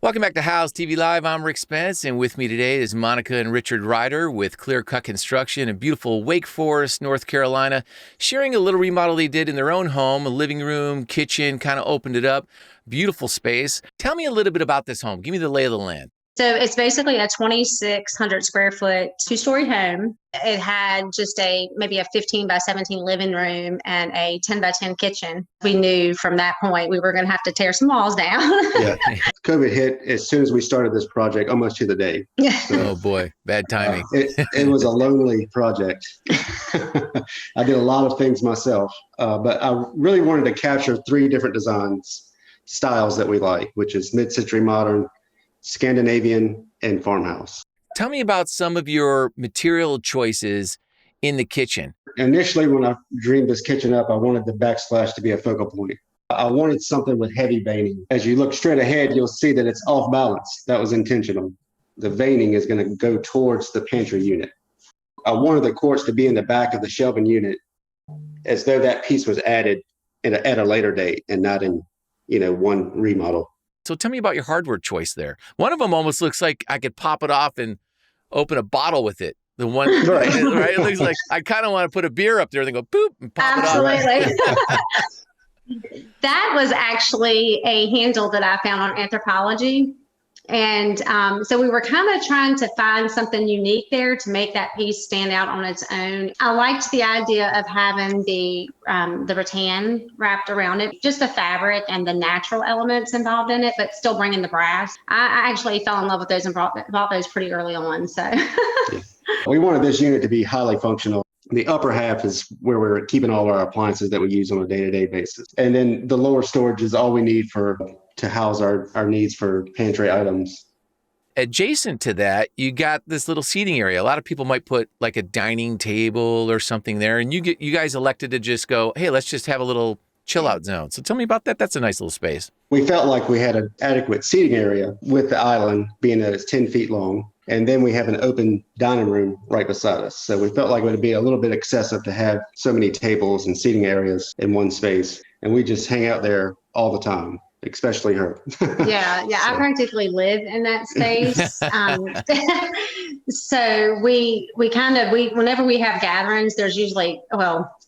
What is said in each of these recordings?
Welcome back to House TV Live. I'm Rick Spence, and with me today is Monica and Richard Ryder with Clearcut Construction in beautiful Wake Forest, North Carolina, sharing a little remodel they did in their own home, a living room, kitchen, kind of opened it up. Beautiful space. Tell me a little bit about this home. Give me the lay of the land. So it's basically a 2,600 square foot, two-story home. It had just maybe a 15 by 17 living room and a 10 by 10 kitchen. We knew from that point we were going to have to tear some walls down. Yeah. COVID hit as soon as we started this project, almost to the day. So, oh boy, bad timing. It was a lonely project. I did a lot of things myself, but I really wanted to capture three different styles that we like, which is mid-century modern, Scandinavian, and farmhouse. Tell me about some of your material choices in the kitchen. Initially, when I dreamed this kitchen up, I wanted the backsplash to be a focal point. I wanted something with heavy veining. As you look straight ahead, you'll see that it's off balance. That was intentional. The veining is going to go towards the pantry unit. I wanted the quartz to be in the back of the shelving unit as though that piece was added at a later date and not in, one remodel. So tell me about your hardware choice there. One of them almost looks like I could pop it off and open a bottle with it. The one, right? It looks like I kind of want to put a beer up there and then go boop and pop Absolutely. it off. That was actually a handle that I found on Anthropology. And so we were kind of trying to find something unique there to make that piece stand out on its own. I liked the idea of having the rattan wrapped around it, just the fabric and the natural elements involved in it, but still bringing the brass. I actually fell in love with those and bought those pretty early on. So we wanted this unit to be highly functional. The upper half is where we're keeping all our appliances that we use on a day-to-day basis. And then the lower storage is all we need to house our needs for pantry items. Adjacent to that, you got this little seating area. A lot of people might put like a dining table or something there, and you guys elected to just go, hey, let's just have a little chill out zone. So tell me about that. That's a nice little space. We felt like we had an adequate seating area with the island being that it's 10 feet long. And then we have an open dining room right beside us. So we felt like it would be a little bit excessive to have so many tables and seating areas in one space. And we just hang out there all the time, especially her. Yeah. So. I practically live in that space. So we whenever we have gatherings, there's usually,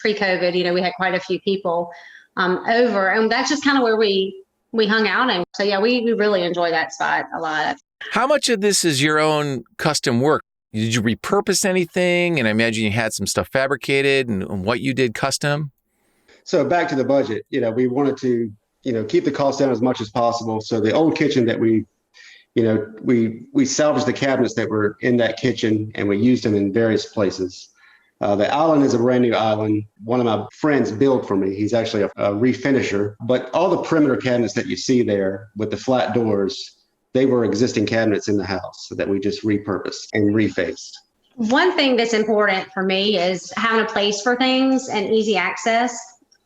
pre-COVID, we had quite a few people over. And that's just kind of where we hung out. And so, yeah, we really enjoy that spot a lot. How much of this is your own custom work? Did you repurpose anything? And I imagine you had some stuff fabricated and what you did custom. So back to the budget, we wanted to, keep the cost down as much as possible. So the old kitchen that we salvaged the cabinets that were in that kitchen and we used them in various places. The island is a brand new island. One of my friends built for me. He's actually a refinisher, but all the perimeter cabinets that you see there with the flat doors, they were existing cabinets in the house that we just repurposed and refaced. One thing that's important for me is having a place for things and easy access.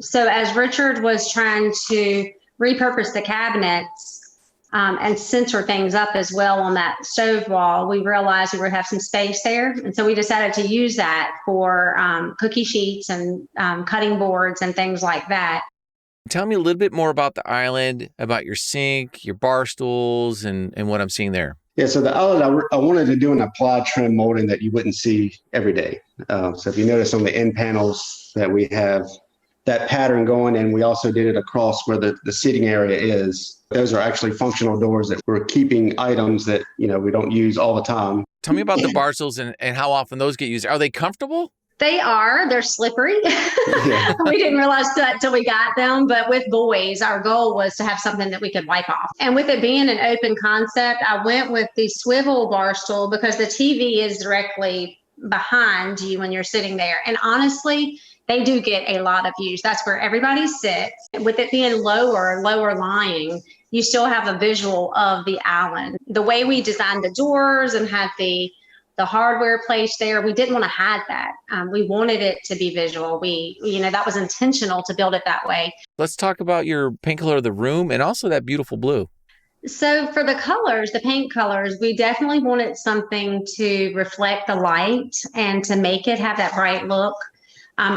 So as Richard was trying to repurpose the cabinets and center things up as well on that stove wall, we realized we would have some space there. And so we decided to use that for cookie sheets and cutting boards and things like that. Tell me a little bit more about the island, about your sink, your bar stools, and what I'm seeing there. Yeah, so the island, I wanted to do an applied trim molding that you wouldn't see every day. So if you notice on the end panels that we have that pattern going, and we also did it across where the seating area is. Those are actually functional doors that we're keeping items that, we don't use all the time. Tell me about the bar stools and how often those get used. Are they comfortable? They are. They're slippery. Yeah. We didn't realize that till we got them. But with boys, our goal was to have something that we could wipe off. And with it being an open concept, I went with the swivel bar stool because the TV is directly behind you when you're sitting there. And honestly, they do get a lot of use. That's where everybody sits. With it being lower lying, you still have a visual of the island. The way we designed the doors and had the hardware placed there, we didn't want to hide that. We wanted it to be visual. That was intentional to build it that way. Let's talk about your paint color of the room and also that beautiful blue. So for the colors, the paint colors, we definitely wanted something to reflect the light and to make it have that bright look.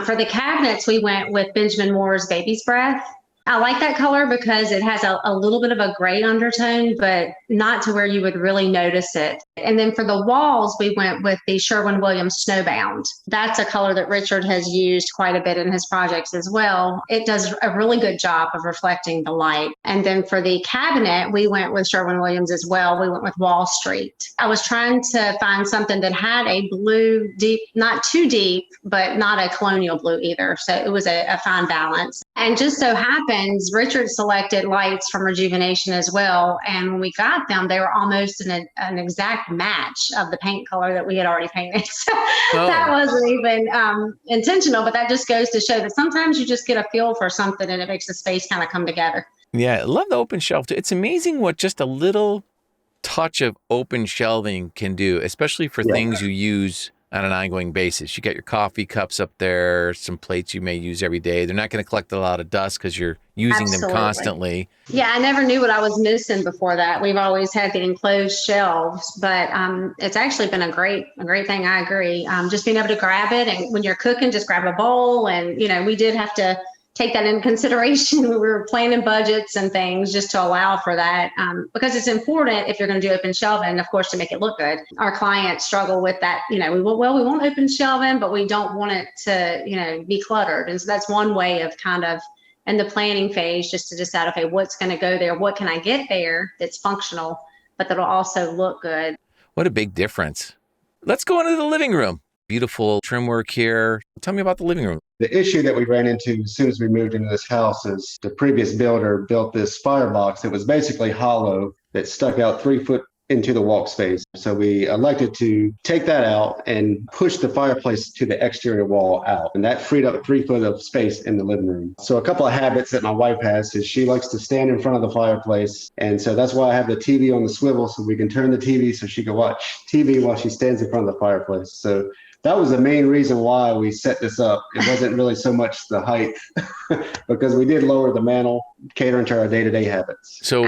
For the cabinets, we went with Benjamin Moore's Baby's Breath. I like that color because it has a little bit of a gray undertone, but not to where you would really notice it. And then for the walls, we went with the Sherwin-Williams Snowbound. That's a color that Richard has used quite a bit in his projects as well. It does a really good job of reflecting the light. And then for the cabinet, we went with Sherwin-Williams as well. We went with Wall Street. I was trying to find something that had a blue deep, not too deep, but not a colonial blue either. So it was a fine balance. And just so happens, Richard selected lights from Rejuvenation as well. And when we got them, they were almost an exact match of the paint color that we had already painted. So that wasn't even intentional, but that just goes to show that sometimes you just get a feel for something and it makes the space kind of come together. Yeah, I love the open shelf too. It's amazing what just a little touch of open shelving can do, especially for things you use on an ongoing basis. You got your coffee cups up there, some plates you may use every day. They're not going to collect a lot of dust because you're using them constantly. Yeah, I never knew what I was missing before that. We've always had the enclosed shelves, but it's actually been a great thing. I agree. Just being able to grab it, and when you're cooking, just grab a bowl. And we did have to take that into consideration. We were planning budgets and things just to allow for that, because it's important if you're going to do open shelving, of course, to make it look good. Our clients struggle with that. We want open shelving, but we don't want it to, be cluttered. And so that's one way of kind of in the planning phase, just to decide, okay, what's going to go there? What can I get there that's functional, but that'll also look good? What a big difference. Let's go into the living room. Beautiful trim work here. Tell me about the living room. The issue that we ran into as soon as we moved into this house is the previous builder built this firebox that was basically hollow that stuck out 3 foot into the walk space. So we elected to take that out and push the fireplace to the exterior wall out. And that freed up 3 foot of space in the living room. So a couple of habits that my wife has is she likes to stand in front of the fireplace. And so that's why I have the TV on the swivel, so we can turn the TV so she can watch TV while she stands in front of the fireplace. So that was the main reason why we set this up. It wasn't really so much the height because we did lower the mantel, catering to our day-to-day habits. So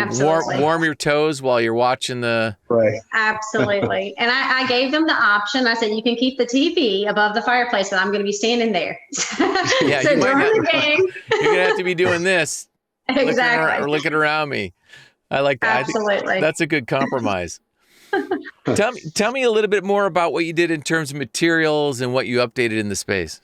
warm your toes while you're watching the... Right. Absolutely. And I gave them the option. I said, you can keep the TV above the fireplace, but I'm going to be standing there. Yeah, so during the game... You're going to have to be doing this. Exactly. Looking around me. I like that. Absolutely. I think that's a good compromise. Tell me a little bit more about what you did in terms of materials and what you updated in the space.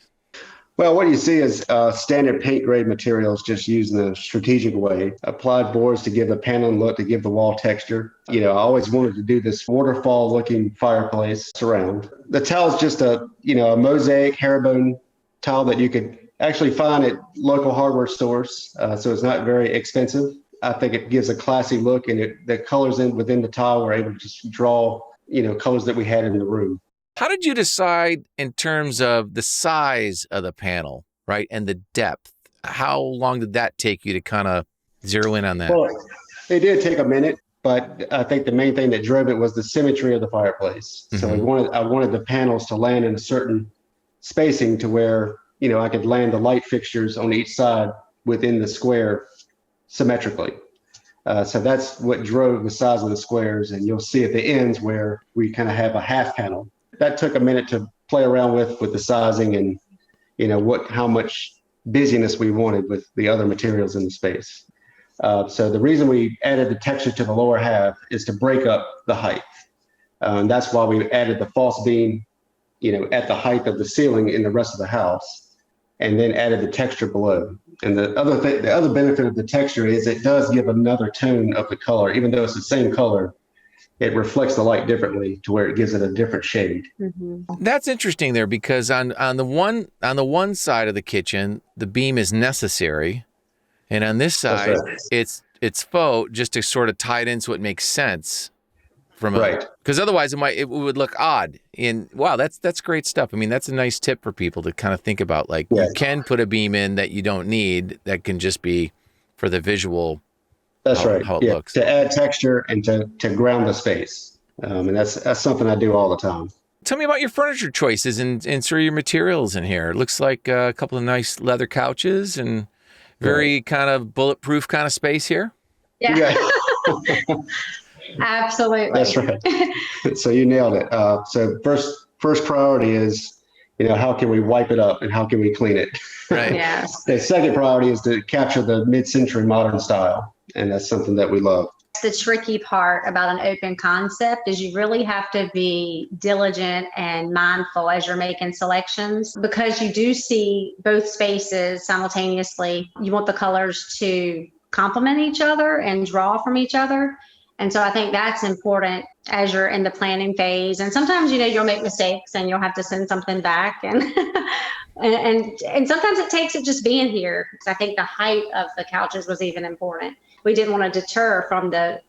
Well, what you see is standard paint grade materials just used in a strategic way. Applied boards to give the paneling look, to give the wall texture. I always wanted to do this waterfall looking fireplace surround. The tile is just a mosaic herringbone tile that you could actually find at local hardware stores. So it's not very expensive. I think it gives a classy look, and the colors within the tile were able to just draw, colors that we had in the room. How did you decide in terms of the size of the panel, right, and the depth? How long did that take you to kind of zero in on that? Well, it did take a minute, but I think the main thing that drove it was the symmetry of the fireplace. Mm-hmm. So I wanted the panels to land in a certain spacing to where, I could land the light fixtures on each side within the square symmetrically. So that's what drove the size of the squares. And you'll see at the ends where we kind of have a half panel. That took a minute to play around with the sizing and, how much busyness we wanted with the other materials in the space. So the reason we added the texture to the lower half is to break up the height. And that's why we added the false beam, at the height of the ceiling in the rest of the house, and then added the texture below. And the other benefit of the texture is it does give another tone of the color. Even though it's the same color, it reflects the light differently to where it gives it a different shade. Mm-hmm. That's interesting there, because on the one side of the kitchen, the beam is necessary, and on this side, it's faux, just to sort of tie it in so it makes sense. Right. Because otherwise it would look odd. And wow, that's great stuff. I mean, that's a nice tip for people to kind of think about. Like, you can put a beam in that you don't need, that can just be for the visual. That's right. How it looks. To add texture and to ground the space. And that's something I do all the time. Tell me about your furniture choices and sort of your materials in here. It looks like a couple of nice leather couches and very kind of bulletproof kind of space here. Yeah. Absolutely. That's right. So you nailed it. So first priority is, How can we wipe it up and how can we clean it? Right. Yes. The second priority is to capture the mid-century modern style. And that's something that we love. The tricky part about an open concept is you really have to be diligent and mindful as you're making selections, because you do see both spaces simultaneously. You want the colors to complement each other and draw from each other. And so I think that's important as you're in the planning phase. And sometimes, you'll make mistakes and you'll have to send something back. And and sometimes it takes it just being here. Because I think the height of the couches was even important. We didn't want to deter from the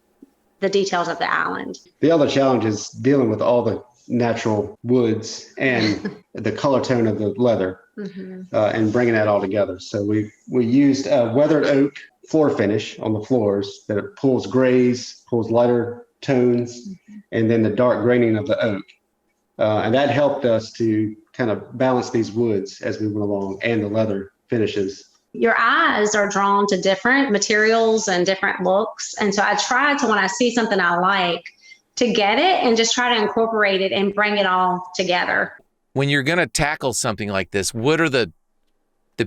details of the island. The other challenge is dealing with all the natural woods and the color tone of the leather and bringing that all together. So we used weathered oak floor finish on the floors that it pulls grays, pulls lighter tones, and then the dark graining of the oak. And that helped us to kind of balance these woods as we went along, and the leather finishes. Your eyes are drawn to different materials and different looks. And so I try to, when I see something I like, to get it and just try to incorporate it and bring it all together. When you're going to tackle something like this, what are the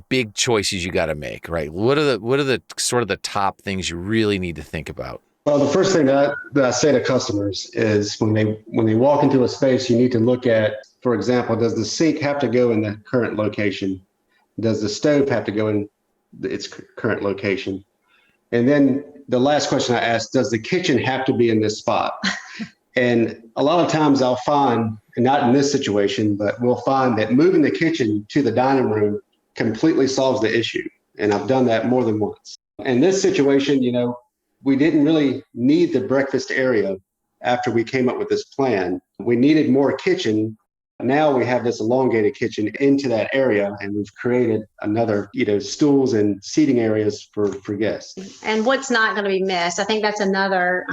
big choices you got to make, right? What are the sort of the top things you really need to think about? Well, the first thing that I say to customers is when they walk into a space, you need to look at, for example, does the sink have to go in the current location? Does the stove have to go in its current location? And then the last question I ask, does the kitchen have to be in this spot? And a lot of times I'll find, and not in this situation, but we'll find that moving the kitchen to the dining room completely solves the issue. And I've done that more than once. In this situation, we didn't really need the breakfast area after we came up with this plan. We needed more kitchen. Now we have this elongated kitchen into that area, and we've created another, stools and seating areas for guests. And what's not going to be missed? I think that's another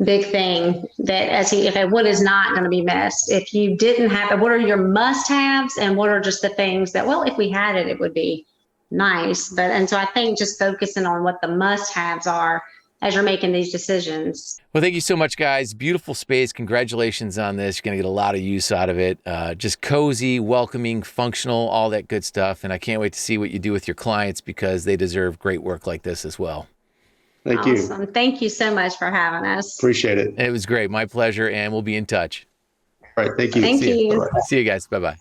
big thing that what is not going to be missed? If you didn't have it, what are your must-haves and what are just the things that, well, if we had it, it would be nice. And so I think just focusing on what the must-haves are as you're making these decisions. Well, thank you so much, guys. Beautiful space. Congratulations on this. You're going to get a lot of use out of it. Just cozy, welcoming, functional, all that good stuff. And I can't wait to see what you do with your clients, because they deserve great work like this as well. Thank you. Awesome. Thank you so much for having us. Appreciate it. It was great. My pleasure. And we'll be in touch. All right. Thank you. Thank you. Bye-bye. See you guys. Bye-bye.